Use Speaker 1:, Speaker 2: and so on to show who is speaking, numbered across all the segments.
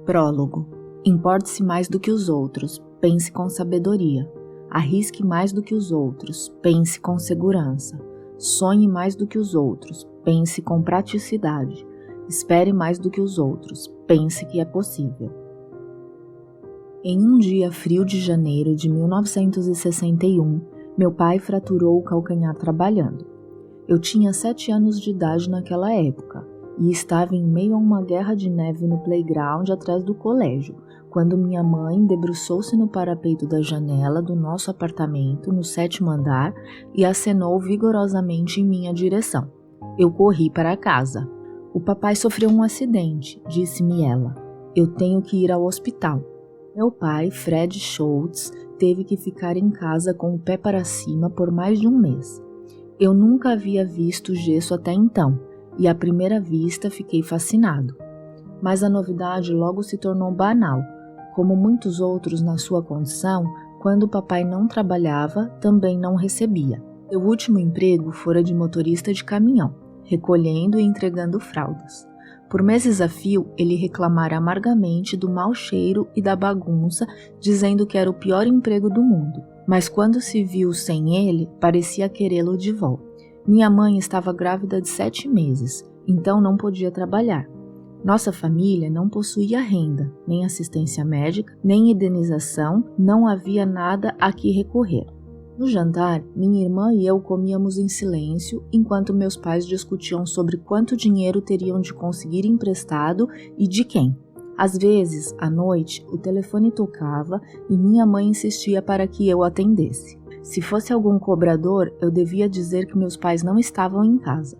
Speaker 1: Prólogo. Importe-se mais do que os outros, pense com sabedoria. Arrisque mais do que os outros, pense com segurança. Sonhe mais do que os outros, pense com praticidade. Espere mais do que os outros, pense que é possível. Em um dia frio de janeiro de 1961, meu pai fraturou o calcanhar trabalhando. Eu tinha 7 anos de idade naquela época e estava em meio a uma guerra de neve no playground atrás do colégio, quando minha mãe debruçou-se no parapeito da janela do nosso apartamento no 7º andar e acenou vigorosamente em minha direção. Eu corri para casa. O papai sofreu um acidente, disse-me ela. Eu tenho que ir ao hospital. Meu pai, Fred Schultz, teve que ficar em casa com o pé para cima por mais de um mês. Eu nunca havia visto gesso até então, e à primeira vista fiquei fascinado. Mas a novidade logo se tornou banal. Como muitos outros na sua condição, quando o papai não trabalhava, também não recebia. Seu último emprego fora de motorista de caminhão, recolhendo e entregando fraldas. Por meses a fio, ele reclamara amargamente do mau cheiro e da bagunça, dizendo que era o pior emprego do mundo. Mas quando se viu sem ele, parecia querê-lo de volta. Minha mãe estava grávida de 7 meses, então não podia trabalhar. Nossa família não possuía renda, nem assistência médica, nem indenização, não havia nada a que recorrer. No jantar, minha irmã e eu comíamos em silêncio, enquanto meus pais discutiam sobre quanto dinheiro teriam de conseguir emprestado e de quem. Às vezes, à noite, o telefone tocava e minha mãe insistia para que eu atendesse. Se fosse algum cobrador, eu devia dizer que meus pais não estavam em casa.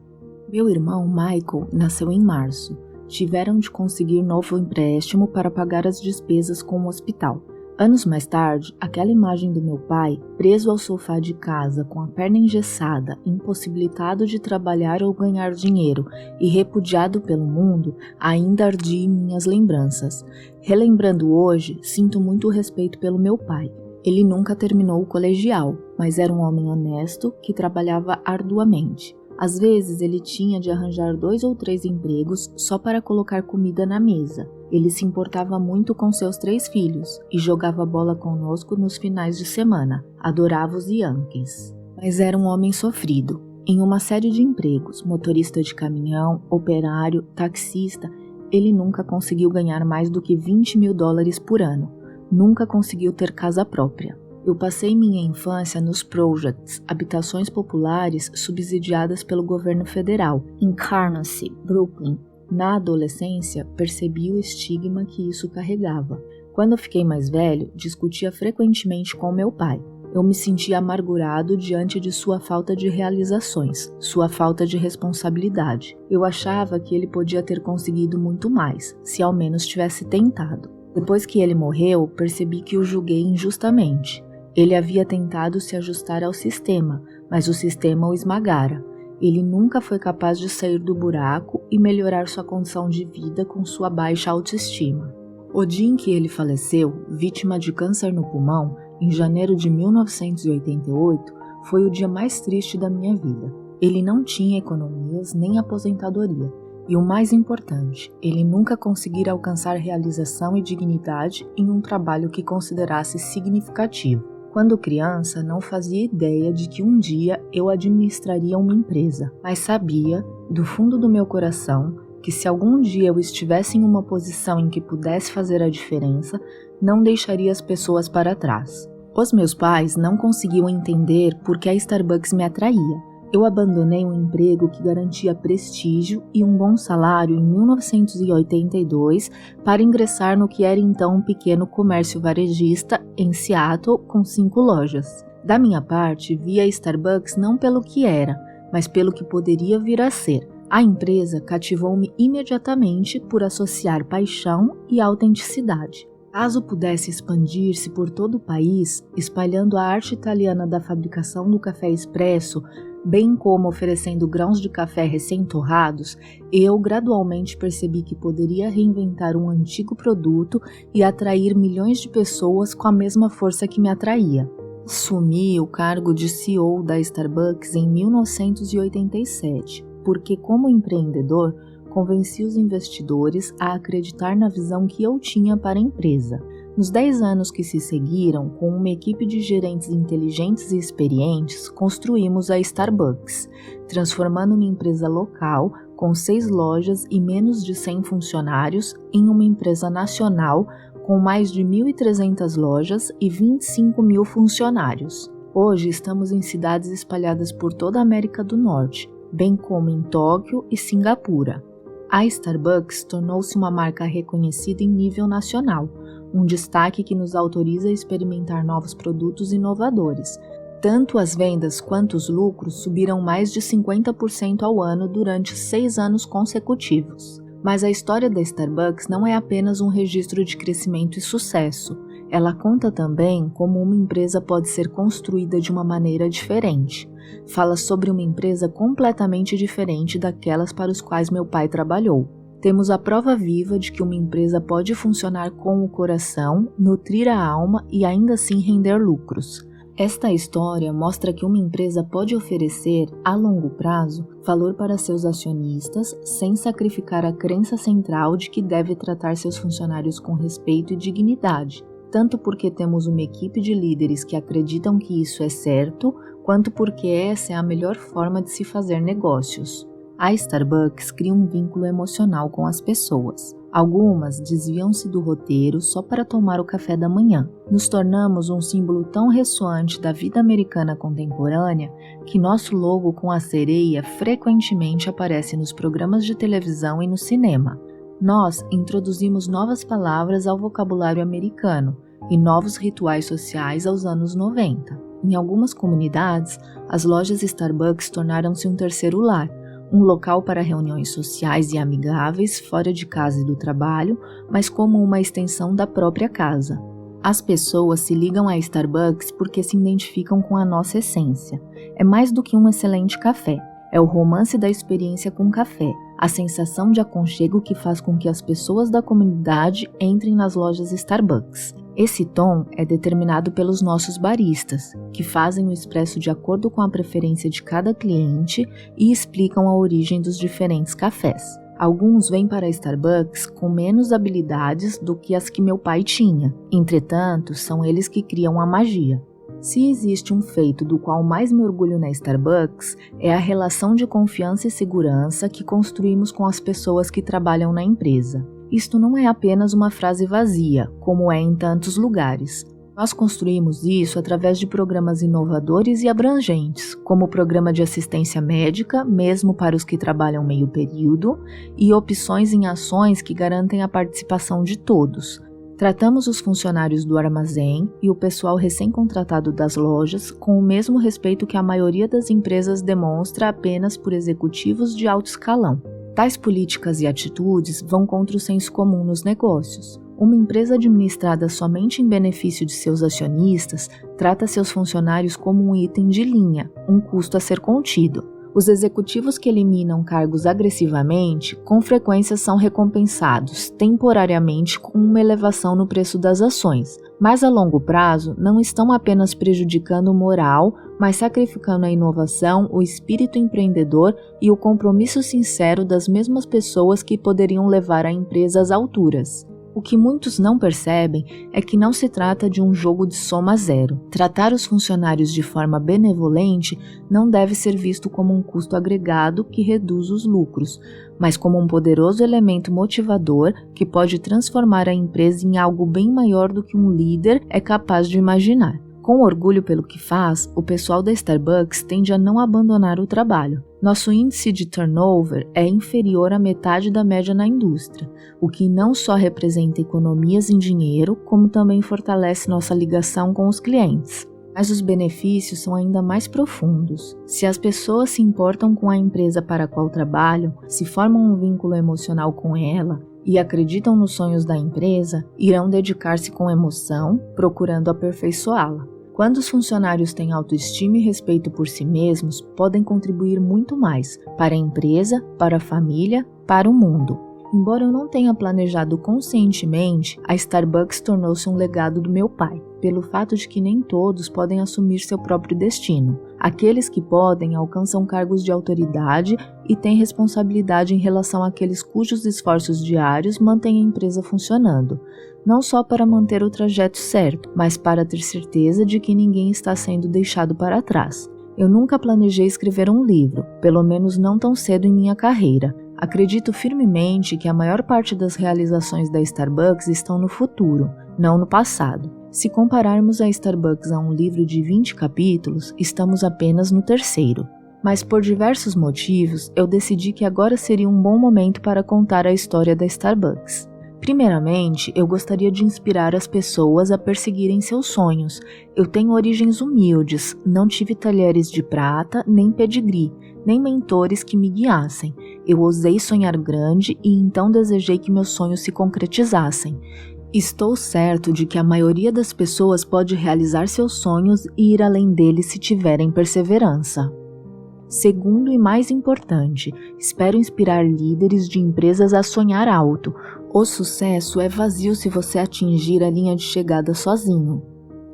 Speaker 1: Meu irmão, Michael, nasceu em março. Tiveram de conseguir novo empréstimo para pagar as despesas com o hospital. Anos mais tarde, aquela imagem do meu pai, preso ao sofá de casa com a perna engessada, impossibilitado de trabalhar ou ganhar dinheiro e repudiado pelo mundo, ainda ardia em minhas lembranças. Relembrando hoje, sinto muito respeito pelo meu pai. Ele nunca terminou o colegial, mas era um homem honesto que trabalhava arduamente. Às vezes ele tinha de arranjar 2 ou 3 empregos só para colocar comida na mesa. Ele se importava muito com seus 3 filhos e jogava bola conosco nos finais de semana. Adorava os Yankees. Mas era um homem sofrido. Em uma série de empregos, motorista de caminhão, operário, taxista, ele nunca conseguiu ganhar mais do que $20 mil por ano. Nunca conseguiu ter casa própria. Eu passei minha infância nos projects, habitações populares subsidiadas pelo governo federal, em Carnoustie, Brooklyn. Na adolescência, percebi o estigma que isso carregava. Quando eu fiquei mais velho, discutia frequentemente com meu pai. Eu me sentia amargurado diante de sua falta de realizações, sua falta de responsabilidade. Eu achava que ele podia ter conseguido muito mais, se ao menos tivesse tentado. Depois que ele morreu, percebi que o julguei injustamente. Ele havia tentado se ajustar ao sistema, mas o sistema o esmagara. Ele nunca foi capaz de sair do buraco e melhorar sua condição de vida com sua baixa autoestima. O dia em que ele faleceu, vítima de câncer no pulmão, em janeiro de 1988, foi o dia mais triste da minha vida. Ele não tinha economias nem aposentadoria. E o mais importante, ele nunca conseguira alcançar realização e dignidade em um trabalho que considerasse significativo. Quando criança, não fazia ideia de que um dia eu administraria uma empresa, mas sabia, do fundo do meu coração, que se algum dia eu estivesse em uma posição em que pudesse fazer a diferença, não deixaria as pessoas para trás. Os meus pais não conseguiam entender por que a Starbucks me atraía. Eu abandonei um emprego que garantia prestígio e um bom salário em 1982 para ingressar no que era então um pequeno comércio varejista em Seattle com 5 lojas. Da minha parte, via a Starbucks não pelo que era, mas pelo que poderia vir a ser. A empresa cativou-me imediatamente por associar paixão e autenticidade. Caso pudesse expandir-se por todo o país, espalhando a arte italiana da fabricação do café expresso, bem como oferecendo grãos de café recém-torrados, eu gradualmente percebi que poderia reinventar um antigo produto e atrair milhões de pessoas com a mesma força que me atraía. Assumi o cargo de CEO da Starbucks em 1987, porque como empreendedor, convenci os investidores a acreditar na visão que eu tinha para a empresa. Nos 10 anos que se seguiram, com uma equipe de gerentes inteligentes e experientes, construímos a Starbucks, transformando uma empresa local com 6 lojas e menos de 100 funcionários em uma empresa nacional com mais de 1.300 lojas e 25 mil funcionários. Hoje estamos em cidades espalhadas por toda a América do Norte, bem como em Tóquio e Singapura. A Starbucks tornou-se uma marca reconhecida em nível nacional, um destaque que nos autoriza a experimentar novos produtos inovadores. Tanto as vendas quanto os lucros subiram mais de 50% ao ano durante 6 anos consecutivos. Mas a história da Starbucks não é apenas um registro de crescimento e sucesso. Ela conta também como uma empresa pode ser construída de uma maneira diferente. Fala sobre uma empresa completamente diferente daquelas para as quais meu pai trabalhou. Temos a prova viva de que uma empresa pode funcionar com o coração, nutrir a alma e ainda assim render lucros. Esta história mostra que uma empresa pode oferecer, a longo prazo, valor para seus acionistas sem sacrificar a crença central de que deve tratar seus funcionários com respeito e dignidade, tanto porque temos uma equipe de líderes que acreditam que isso é certo, quanto porque essa é a melhor forma de se fazer negócios. A Starbucks cria um vínculo emocional com as pessoas. Algumas desviam-se do roteiro só para tomar o café da manhã. Nos tornamos um símbolo tão ressoante da vida americana contemporânea que nosso logo com a sereia frequentemente aparece nos programas de televisão e no cinema. Nós introduzimos novas palavras ao vocabulário americano e novos rituais sociais aos anos 90. Em algumas comunidades, as lojas Starbucks tornaram-se um terceiro lar, um local para reuniões sociais e amigáveis fora de casa e do trabalho, mas como uma extensão da própria casa. As pessoas se ligam a Starbucks porque se identificam com a nossa essência. É mais do que um excelente café. É o romance da experiência com café, a sensação de aconchego que faz com que as pessoas da comunidade entrem nas lojas Starbucks. Esse tom é determinado pelos nossos baristas, que fazem o expresso de acordo com a preferência de cada cliente e explicam a origem dos diferentes cafés. Alguns vêm para a Starbucks com menos habilidades do que as que meu pai tinha. Entretanto, são eles que criam a magia. Se existe um feito do qual mais me orgulho na Starbucks, é a relação de confiança e segurança que construímos com as pessoas que trabalham na empresa. Isto não é apenas uma frase vazia, como é em tantos lugares. Nós construímos isso através de programas inovadores e abrangentes, como o programa de assistência médica, mesmo para os que trabalham meio período, e opções em ações que garantem a participação de todos. Tratamos os funcionários do armazém e o pessoal recém-contratado das lojas com o mesmo respeito que a maioria das empresas demonstra apenas por executivos de alto escalão. Tais políticas e atitudes vão contra o senso comum nos negócios. Uma empresa administrada somente em benefício de seus acionistas trata seus funcionários como um item de linha, um custo a ser contido. Os executivos que eliminam cargos agressivamente, com frequência são recompensados temporariamente com uma elevação no preço das ações, mas a longo prazo não estão apenas prejudicando o moral, mas sacrificando a inovação, o espírito empreendedor e o compromisso sincero das mesmas pessoas que poderiam levar a empresa às alturas. O que muitos não percebem é que não se trata de um jogo de soma zero. Tratar os funcionários de forma benevolente não deve ser visto como um custo agregado que reduz os lucros, mas como um poderoso elemento motivador que pode transformar a empresa em algo bem maior do que um líder é capaz de imaginar. Com orgulho pelo que faz, o pessoal da Starbucks tende a não abandonar o trabalho. Nosso índice de turnover é inferior à metade da média na indústria, o que não só representa economias em dinheiro, como também fortalece nossa ligação com os clientes. Mas os benefícios são ainda mais profundos. Se as pessoas se importam com a empresa para a qual trabalham, se formam um vínculo emocional com ela e acreditam nos sonhos da empresa, irão dedicar-se com emoção, procurando aperfeiçoá-la. Quando os funcionários têm autoestima e respeito por si mesmos, podem contribuir muito mais para a empresa, para a família, para o mundo. Embora eu não tenha planejado conscientemente, a Starbucks tornou-se um legado do meu pai, pelo fato de que nem todos podem assumir seu próprio destino. Aqueles que podem alcançam cargos de autoridade e têm responsabilidade em relação àqueles cujos esforços diários mantêm a empresa funcionando, não só para manter o trajeto certo, mas para ter certeza de que ninguém está sendo deixado para trás. Eu nunca planejei escrever um livro, pelo menos não tão cedo em minha carreira. Acredito firmemente que a maior parte das realizações da Starbucks estão no futuro, não no passado. Se compararmos a Starbucks a um livro de 20 capítulos, estamos apenas no terceiro. Mas por diversos motivos, eu decidi que agora seria um bom momento para contar a história da Starbucks. Primeiramente, eu gostaria de inspirar as pessoas a perseguirem seus sonhos. Eu tenho origens humildes, não tive talheres de prata, nem pedigree, nem mentores que me guiassem. Eu ousei sonhar grande e então desejei que meus sonhos se concretizassem. Estou certo de que a maioria das pessoas pode realizar seus sonhos e ir além deles se tiverem perseverança. Segundo e mais importante, espero inspirar líderes de empresas a sonhar alto. O sucesso é vazio se você atingir a linha de chegada sozinho.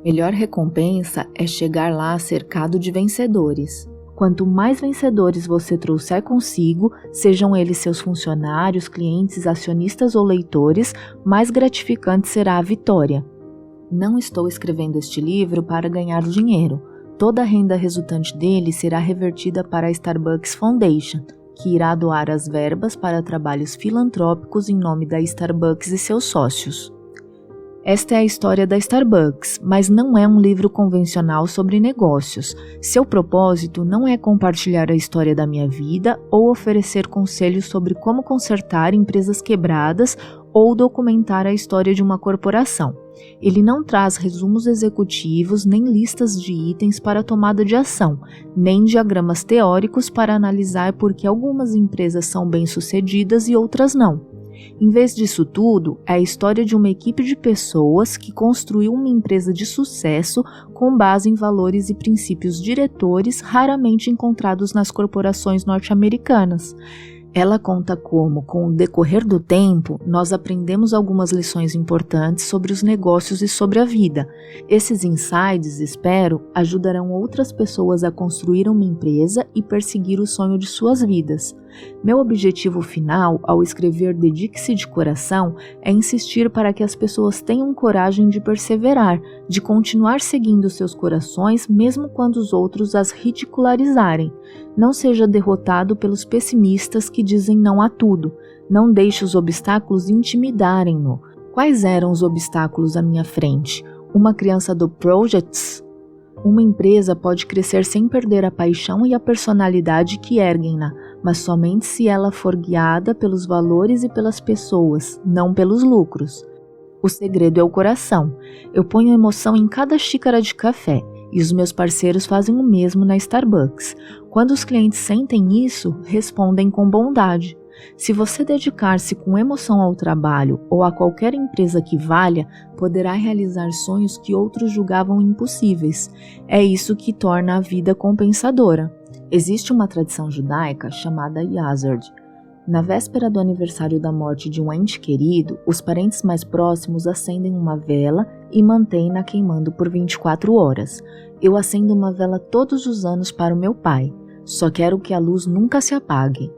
Speaker 1: Melhor recompensa é chegar lá cercado de vencedores. Quanto mais vencedores você trouxer consigo, sejam eles seus funcionários, clientes, acionistas ou leitores, mais gratificante será a vitória. Não estou escrevendo este livro para ganhar dinheiro. Toda a renda resultante dele será revertida para a Starbucks Foundation, que irá doar as verbas para trabalhos filantrópicos em nome da Starbucks e seus sócios. Esta é a história da Starbucks, mas não é um livro convencional sobre negócios. Seu propósito não é compartilhar a história da minha vida ou oferecer conselhos sobre como consertar empresas quebradas ou documentar a história de uma corporação. Ele não traz resumos executivos, nem listas de itens para tomada de ação, nem diagramas teóricos para analisar por que algumas empresas são bem-sucedidas e outras não. Em vez disso tudo, é a história de uma equipe de pessoas que construiu uma empresa de sucesso com base em valores e princípios diretores raramente encontrados nas corporações norte-americanas. Ela conta como, com o decorrer do tempo, nós aprendemos algumas lições importantes sobre os negócios e sobre a vida. Esses insights, espero, ajudarão outras pessoas a construir uma empresa e perseguir o sonho de suas vidas. Meu objetivo final, ao escrever Dedique-se de Coração, é insistir para que as pessoas tenham coragem de perseverar, de continuar seguindo seus corações mesmo quando os outros as ridicularizarem. Não seja derrotado pelos pessimistas que dizem não a tudo. Não deixe os obstáculos intimidarem-no. Quais eram os obstáculos à minha frente? Uma criança do Projects? Uma empresa pode crescer sem perder a paixão e a personalidade que erguem-na, mas somente se ela for guiada pelos valores e pelas pessoas, não pelos lucros. O segredo é o coração. Eu ponho emoção em cada xícara de café, e os meus parceiros fazem o mesmo na Starbucks. Quando os clientes sentem isso, respondem com bondade. Se você dedicar-se com emoção ao trabalho ou a qualquer empresa que valha, poderá realizar sonhos que outros julgavam impossíveis. É isso que torna a vida compensadora. Existe uma tradição judaica chamada Yazard. Na véspera do aniversário da morte de um ente querido, os parentes mais próximos acendem uma vela e mantêm-na queimando por 24 horas. Eu acendo uma vela todos os anos para o meu pai. Só quero que a luz nunca se apague.